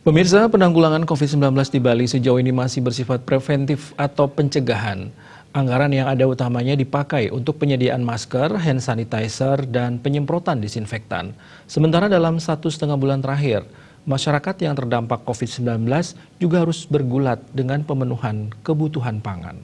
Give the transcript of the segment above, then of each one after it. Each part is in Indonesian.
Pemirsa, penanggulangan COVID-19 di Bali sejauh ini masih bersifat preventif atau pencegahan. Anggaran yang ada utamanya dipakai untuk penyediaan masker, hand sanitizer, dan penyemprotan disinfektan. Sementara dalam 1,5 bulan terakhir, masyarakat yang terdampak COVID-19 juga harus bergulat dengan pemenuhan kebutuhan pangan.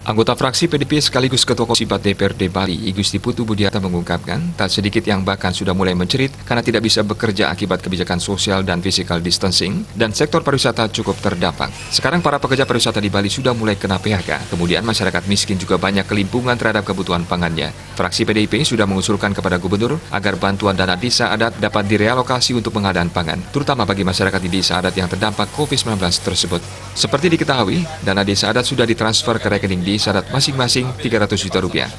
Anggota fraksi PDP sekaligus Ketua Komisi 4 DPRD Bali, Igusti Putu Budiarta mengungkapkan, tak sedikit yang bahkan sudah mulai mencerit karena tidak bisa bekerja akibat kebijakan sosial dan physical distancing, dan sektor pariwisata cukup terdampak. Sekarang para pekerja pariwisata di Bali sudah mulai kena PHK, kemudian masyarakat miskin juga banyak kelimpungan terhadap kebutuhan pangannya. Fraksi PDIP sudah mengusulkan kepada Gubernur agar bantuan dana desa adat dapat direalokasi untuk pengadaan pangan, terutama bagi masyarakat di desa adat yang terdampak COVID-19 tersebut. Seperti diketahui, dana desa adat sudah ditransfer ke rekening desa adat masing-masing Rp300 juta.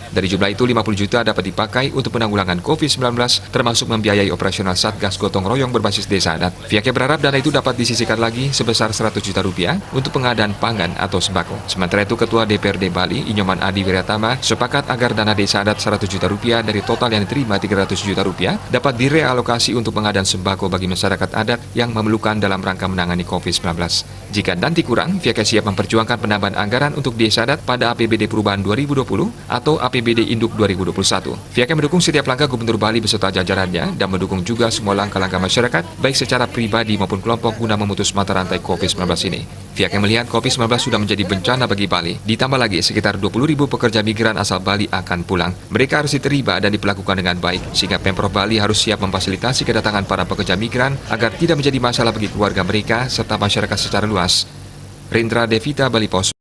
Dari jumlah itu, Rp50 juta dapat dipakai untuk penanggulangan COVID-19, termasuk membiayai operasional Satgas Gotong Royong berbasis desa adat. Pihaknya berharap dana itu dapat disisihkan lagi sebesar Rp100 juta untuk pengadaan pangan atau sembako. Sementara itu, Ketua DPRD Bali, Inyoman Adi Wiratama, sepakat agar dana desa adat Rp100 juta dari total yang diterima Rp300 juta dapat direalokasi untuk pengadaan sembako bagi masyarakat adat yang memerlukan dalam rangka menangani COVID-19. Jika nanti kurang, pihaknya siap memperjuangkan penambahan anggaran untuk desa adat pada APBD Perubahan 2020 atau APBD Induk 2021. Pihaknya mendukung setiap langkah Gubernur Bali beserta jajarannya dan mendukung juga semua langkah-langkah masyarakat, baik secara pribadi maupun kelompok guna memutus mata rantai COVID-19 ini. Pihaknya melihat COVID-19 sudah menjadi bencana bagi Bali. Ditambah lagi sekitar 20.000 pekerja migran asal Bali akan pulang. Mereka harus diterima dan diperlakukan dengan baik, sehingga Pemprov Bali harus siap memfasilitasi kedatangan para pekerja migran agar tidak menjadi masalah bagi keluarga mereka serta masyarakat secara luas. Rendra Devita, Bali Pos.